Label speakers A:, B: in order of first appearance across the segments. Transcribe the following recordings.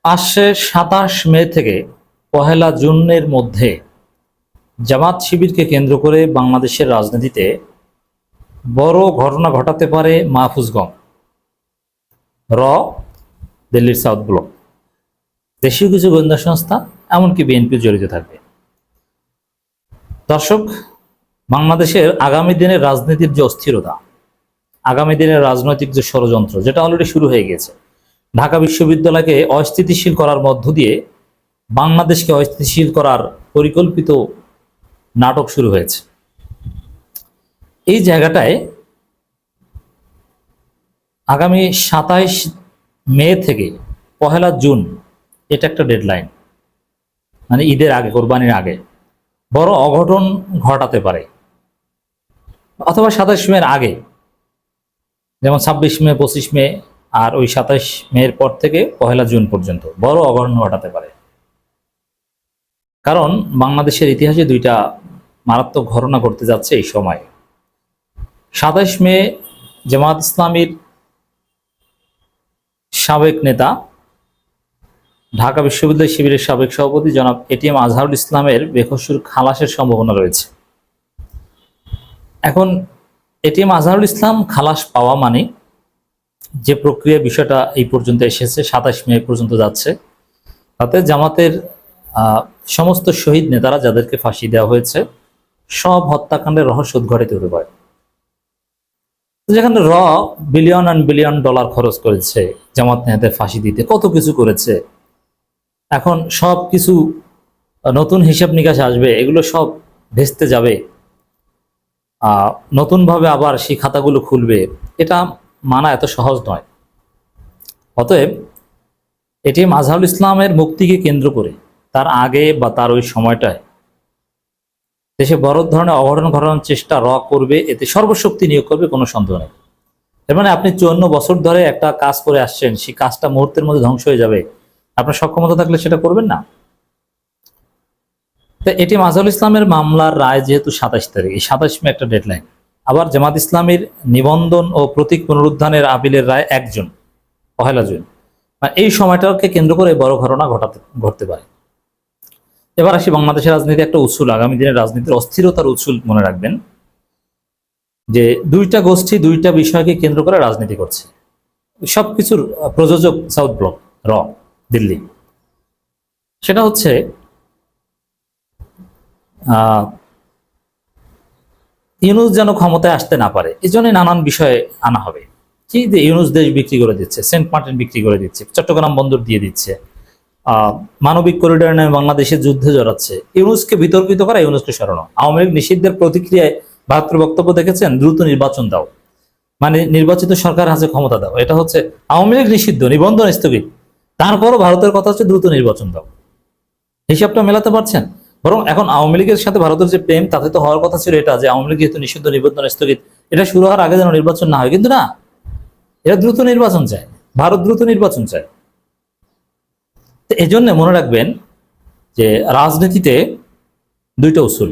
A: আসছে ২৭ মে থেকে ১লা জুনের মধ্যে জামাত শিবিরকে কেন্দ্র করে বাংলাদেশের রাজনীতিতে বড় ঘটনা ঘটাতে পারে মাহফুজগঞ্জ, র, দিল্লির সাউথ ব্লক, দেশীয় কিছু গোয়েন্দা সংস্থা, এমনকি বিএনপি জড়িত থাকবে। দর্শক, বাংলাদেশের আগামী দিনের রাজনীতির যে অস্থিরতা, আগামী দিনের রাজনৈতিক যে ষড়যন্ত্র, যেটা অলরেডি শুরু হয়ে গেছে, ঢাকা বিশ্ববিদ্যালয়কে অস্থিতিশীল করার মধ্য দিয়ে বাংলাদেশকে অস্থিতিশীল করার পরিকল্পিত নাটক শুরু হয়েছে। এই জায়গাটায় আগামী ২৭ মে থেকে ১লা জুন, এটা একটা ডেডলাইন, মানে ঈদের আগে, কোরবানির আগে বড় অঘটন ঘটাতে পারে, অথবা ২৭ মের আগে, যেমন ২৬ মে, ২৫ মে, আর ওই ২৭ মের পর থেকে ১লা জুন পর্যন্ত বড় অঘটন ঘটাতে পারে। কারণ বাংলাদেশের ইতিহাসে দুইটা মারাত্মক ঘটনা ঘটতে যাচ্ছে এই সময়। ২৭ মে জামাত ইসলামীর সাবেক নেতা, ঢাকা বিশ্ববিদ্যালয় শিবিরের সাবেক সভাপতি জনাব এটিএম আজহারুল ইসলামের বেকসুর খালাসের সম্ভাবনা রয়েছে। এখন এটিএম আজহারুল ইসলাম খালাস পাওয়া মানে যে প্রক্রিয়া, বিষয়টা এই পর্যন্ত এসেছে, ২৭ মে পর্যন্ত যাচ্ছে, তাতে জামাতের সমস্ত শহীদ নেতারা যাদেরকে ফাঁসি দেওয়া হয়েছে, সব হত্যাকাণ্ডের রহস্য উদ্ঘাটিত হতে পারে। যেখানে বিলিয়ন অ্যান্ড বিলিয়ন ডলার খরচ করেছে জামাত নেতাদের ফাঁসি দিতে, কত কিছু করেছে, এখন সব কিছু নতুন হিসাব নিকাশ আসবে, এগুলো সব ভেস্তে যাবে, নতুনভাবে আবার সেই খাতাগুলো খুলবে, এটা মানা এত সহজ নয়। অতএব এটিএম আজহারুল ইসলামের মুক্তিকে কেন্দ্র করে তার আগে বা তার ওই সময়টায় দেশে বড় ধরনের অঘটন ঘটানোর চেষ্টা করবে, এতে সর্বশক্তি নিয়োগ করবে, কোনো সন্দেহ নেই। এর মানে আপনি ৫৪ বছর ধরে একটা কাজ করে আসছেন, সেই কাজটা মুহূর্তের মধ্যে ধ্বংস হয়ে যাবে, আপনার সক্ষমতা থাকলে সেটা করবেন না। তো এটিএম আজহারুল ইসলামের মামলার রায় যেহেতু ২৭ তারিখ, এই ২৭ মে একটা ডেডলাইন। আবার জামাত ইসলামীর নিবন্ধন ও প্রতীক পুনরুদ্ধারের আপিলের রায় ১ জুন, ১লা জুন, এই সময়টাকে কেন্দ্র করে বড় ঘটনা ঘটতে পারে। এবার আসি বাংলাদেশের রাজনীতি একটা উৎসুল, আগামী দিনের রাজনীতির অস্থিরতার উৎসুল। মনে রাখবেন যে দুইটা গোষ্ঠী দুইটা বিষয়কে কেন্দ্র করে রাজনীতি করছে, সবকিছুর প্রযোজক সাউথ ব্লক, র, দিল্লি। সেটা হচ্ছে ইউনূস যেন ক্ষমতায় আসতে না পারে, এই জন্য নানান বিষয়ে আনা হবে। কি যে ইউনূস দেশ বিক্রি করে দিচ্ছে, সেন্ট মার্টিন বিক্রি করে দিচ্ছে, চট্টগ্রাম বন্দর দিয়ে দিচ্ছে, মানবিক করিডোর নামে বাংলাদেশের যুদ্ধে জড়াচ্ছে, ইউনূসকে বিতর্কিত করা, ইউনূসকে সরানো। আওয়ামী লীগ নিষিদ্ধের প্রতিক্রিয়ায় বাহাত্তর বক্তব্য দেখেছেন, দ্রুত নির্বাচন দাও, মানে নির্বাচিত সরকার হাতে ক্ষমতা দাও। এটা হচ্ছে আওয়ামী লীগ নিষিদ্ধ, নিবন্ধন স্থগিত, তারপরও ভারতের কথা হচ্ছে দ্রুত নির্বাচন দাও। হিসাবটা মেলাতে পারছেন? বরং এখন আওয়ামী লীগের সাথে ভারতের যে প্রেম, তাতে তো হওয়ার কথা ছিল এটা যে আওয়ামী লীগ যেহেতু নিষিদ্ধ, নিবন্ধন স্থগিত, এটা শুরু হওয়ার আগে যেন নির্বাচন না হয়, কিন্তু না, এরা দ্রুত নির্বাচন চায়, ভারত দ্রুত নির্বাচন চায়। তো এই জন্য মনে রাখবেন যে রাজনীতিতে দুইটা উসুল,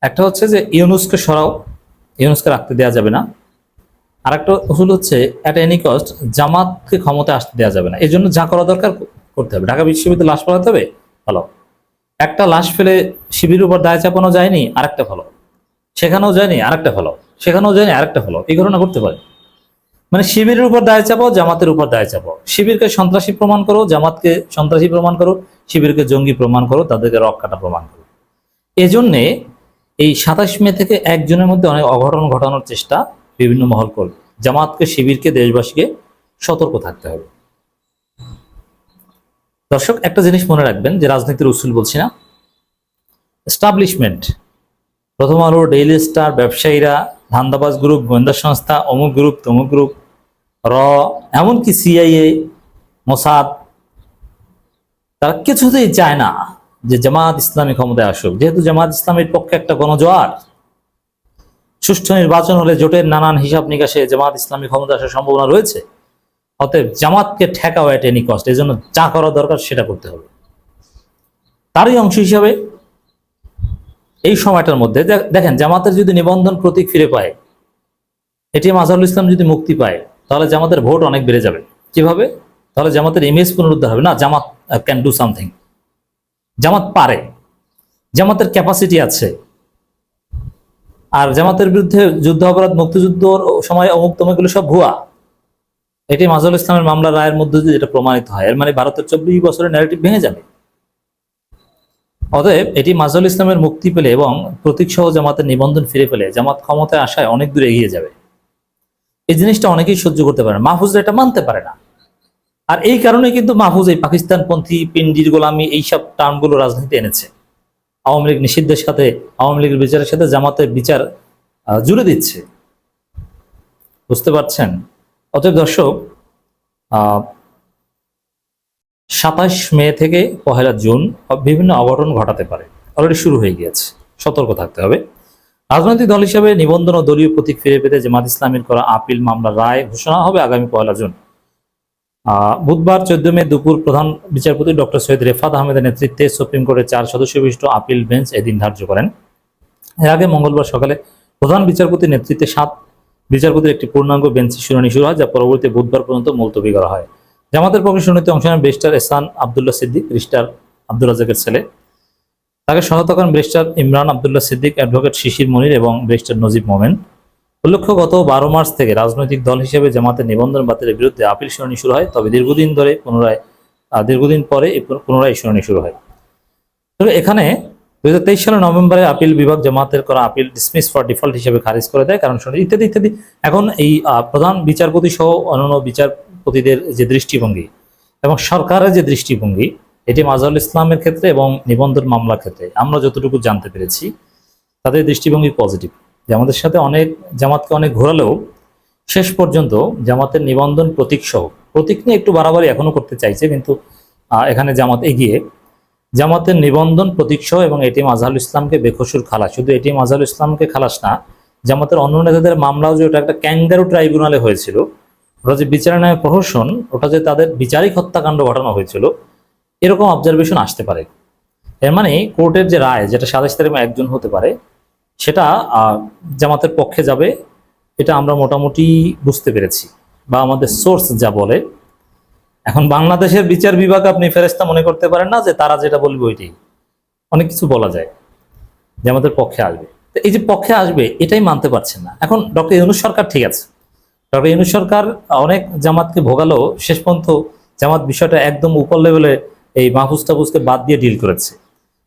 A: একটা হচ্ছে যে ইউনূসকে সরাও, ইউনূসকে রাখতে দেওয়া যাবে না, আর একটা উসুল হচ্ছে অ্যাট এনি কস্ট জামাতকে ক্ষমতায় আসতে দেওয়া যাবে না। এই জন্য যা করা দরকার করতে হবে। ঢাকা বিশ্ববিদ্যালয়ে লাশ ফেলাতে হবে, ভালো, একটা লাশ ফেলে শিবিরের উপর দায় চাপানো যায়নি, আরেকটা ফেলো, সেখানেও যায়নি, আরেকটা ফেলো, সেখানেও যায়নি, আরেকটা ফেলো, এই ঘটনা করতে পারে। মানে শিবিরের উপর দায় চাপাও, জামাতের উপর দায় চাপাও, শিবিরকে সন্ত্রাসী প্রমাণ করো, জামাতকে সন্ত্রাসী প্রমাণ করো, শিবিরকে জঙ্গি প্রমাণ করো, তাদেরকে রক কাটা প্রমাণ করো। এজন্যে এই ২৭ মে থেকে ১ জুনের মধ্যে অনেক অঘটন ঘটানোর চেষ্টা বিভিন্ন মহল করবে। জামাতকে, শিবিরকে, দেশবাসীকে সতর্ক থাকতে হবে। দর্শক, একটা জিনিস মনে রাখবেন যে রাজনীতির উসুল বলছি না, এস্টাবলিশমেন্ট, প্রথম আলো, ডেইলি স্টার, ব্যবসায়ীরা, ধান্দাবাজ গ্রুপ, গোয়েন্দা সংস্থা, অমুক গ্রুপ, তমুক গ্রুপ, র, এমনকি সিআইএ, মোসাদ, তারা কিছুতেই চায় না যে জামাত ইসলামী ক্ষমতায় আসুক। যেহেতু জামাত ইসলামের পক্ষে একটা গণজোয়ার, সুষ্ঠু নির্বাচন হলে জোটের নানান হিসাব নিকাশে জামাত ইসলামী ক্ষমতা আসার সম্ভাবনা রয়েছে। অতএব জামাতকে ঠেকাও অ্যাট এনি কস্ট, এই জন্য যা করা দরকার সেটা করতে হবে। তারই অংশ হিসাবে এই সময়টার মধ্যে দেখেন, জামাতের যদি নিবন্ধন প্রতীক ফিরে পায়, এটিএম আজহারুল ইসলাম যদি মুক্তি পায়, তাহলে জামাতের ভোট অনেক বেড়ে যাবে। কিভাবে? তাহলে জামাতের ইমেজ পুনরুদ্ধার হবে না। জামাত ক্যান ডু সামথিং, জামাত পারে, জামাতের ক্যাপাসিটি আছে। আর জামাতের বিরুদ্ধে যুদ্ধ অপরাধ, মুক্তিযুদ্ধর সময় অমুক তমুক এগুলো সব ভুয়া। এটি মাজহারুল ইসলামের মামলা রায়ের মধ্যে দিয়ে যেটা প্রমাণিত হয়, এর মানে ভারতের 24 বছরের ন্যারেটিভ ভেঙে যাবে। অতএব এটি মাজহারুল ইসলামের মুক্তি পেলে এবং প্রতীক সহ জামাতের নিবন্ধন ফিরে পেলে জামাত ক্ষমতায় আসায় অনেক দূর এগিয়ে যাবে। এই জিনিসটা অনেকেই সহ্য করতে পারে না, মাহফুজরা এটা মানতে পারে না। আর এই কারণে কিন্তু মাহফুজ এই পাকিস্তানপন্থী, পিন্ডির গোলামি, এইসব টার্মগুলো রাজনীতি এনেছে। আওয়ামী লীগ নিষিদ্ধের সাথে, আওয়ামী লীগের বিচারের সাথে জামাতের বিচার জুড়ে দিচ্ছে, বুঝতে পারছেন? অতএব দর্শক, 27 মে থেকে 1 জুন বিভিন্ন অঘটন ঘটাতে পারে, অলরেডি শুরু হয়ে গিয়েছে, সতর্ক থাকতে হবে। রাজনৈতিক দল হিসেবে নিবন্ধন ও দলীয় প্রতীক ফিরে পেতে জামাত ইসলামীর করা আপিল মামলার রায় ঘোষণা হবে আগামী 1 জুন। বুধবার 14 মে দুপুর প্রধান বিচারপতি ডক্টর সৈয়দ রেফাত আহমেদের নেতৃত্বে সুপ্রিম কোর্টের 4 সদস্য বিশিষ্ট আপিল বেঞ্চ এদিন ধার্য করেন। এর আগে মঙ্গলবার সকালে প্রধান বিচারপতির নেতৃত্বে 7 বিচারপতির একটি পূর্ণাঙ্গ বেঞ্চে শুনানি শুরু হয়, যা পরবর্তী বুধবার পর্যন্ত মুলতবি করা হয়। জামাতের পক্ষে শুনানিতে অংশ নেন ব্যারিস্টার এহসান আব্দুল্লাহ সিদ্দিক, ব্যারিস্টার আব্দুর রাজ্জাকের ছেলে। তাকে সহায়তা করেন ব্যারিস্টার ইমরান আব্দুল্লাহ সিদ্দিক, অ্যাডভোকেট শিশির মনির এবং ব্যারিস্টার নজিব মোমেন। উল্লেখ্য, গত 12 মার্চ থেকে রাজনৈতিক দল হিসেবে জামাতের নিবন্ধন বাতিলের বিরুদ্ধে আপিল শুনানি শুরু হয়, তবে দীর্ঘদিন পরে পুনরায় শুনানি শুরু হয়। তবে এখানে 2023 সালের নভেম্বরে আপিল বিভাগ জামাতের করা আপিল ডিসমিস ফর ডিফল্ট হিসেবে খারিজ করে দেয়, কারণ শুনানি ইত্যাদি ইত্যাদি। এখন এই প্রধান বিচারপতি সহ অন্যান্য বিচারপতিদের যে দৃষ্টিভঙ্গি এবং সরকারের যে দৃষ্টিভঙ্গি, এটি মাজহারুল ইসলামের ক্ষেত্রে এবং নিবন্ধন মামলার ক্ষেত্রে আমরা যতটুকু জানতে পেরেছি, তাদের দৃষ্টিভঙ্গি পজিটিভ। জামাতকে অনেক ঘোরালেও শেষ পর্যন্ত জামাতের নিবন্ধন প্রতীক সহ, প্রতীক নিয়ে একটু বাড়াবাড়ি এখনো করতে চাইছে, কিন্তু এখানে জামাত এগিয়ে, জামাতের নিবন্ধন প্রতীক সহ এবং এটি মাজহারুল ইসলামকে বেকসুর খালাস। শুধু এটি মাজহারুল ইসলামকে খালাস না, জামাতের অন্য নেতাদের মামলাও যে ওটা একটা ক্যাঙ্গারু ট্রাইব্যুনালে হয়েছিল, ওটা যে বিচারের নামে প্রহসন, ওটা যে তাদের বিচারিক হত্যাকাণ্ড ঘটানো হয়েছিল, এরকম অবজারভেশন আসতে পারে। এর মানে কোর্টের যে রায়, যেটা 27 তারিখে 1 জুন হতে পারে, সেটা জামাতের পক্ষে যাবে, এটা আমরা মোটামুটি বুঝতে পেরেছি, বা আমাদের সোর্স যা বলে। এখন বাংলাদেশের বিচার বিভাগ আপনি ফেরেশতা মনে করতে পারেন না যে তারা যেটা বলবে ওইটাই, অনেক কিছু বলা যায় জামাতের পক্ষে আসবে। তো এই যে পক্ষে আসবে, এটাই মানতে পারছেন না। এখন ডক্টর ইউনূস সরকার ঠিক আছে, ডক্টর ইউনূস সরকার অনেক জামাতকে ভোগালো, শেষ পর্যন্ত জামাত বিষয়টা একদম উপর লেভেলে এই মাহফুজ টাফুজকে বাদ দিয়ে ডিল করেছে।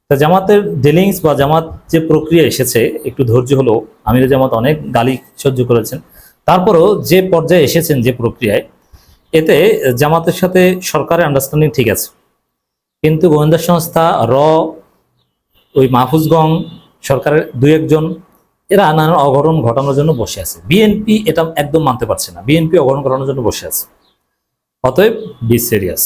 A: তা জামাতের ডিলিংস বা জামাত যে প্রক্রিয়া এসেছে, একটু ধৈর্য হলো, আমির জামাত অনেক গালি সহ্য করেছেন, তারপরেও যে পর্যায়ে এসেছেন, যে প্রক্রিয়ায়, এতে জামাতের সাথে সরকারের আন্ডারস্ট্যান্ডিং ঠিক আছে। কিন্তু গোয়েন্দা সংস্থা, ওই মাহফুজগং, সরকারের 2-1 জন, এরা নানান অঘটন ঘটানোর জন্য বসে আছে। বিএনপি এটা একদম মানতে পারছে না, বিএনপি অঘটন ঘটানোর জন্য বসে আছে। অতএব বি সিরিয়াস।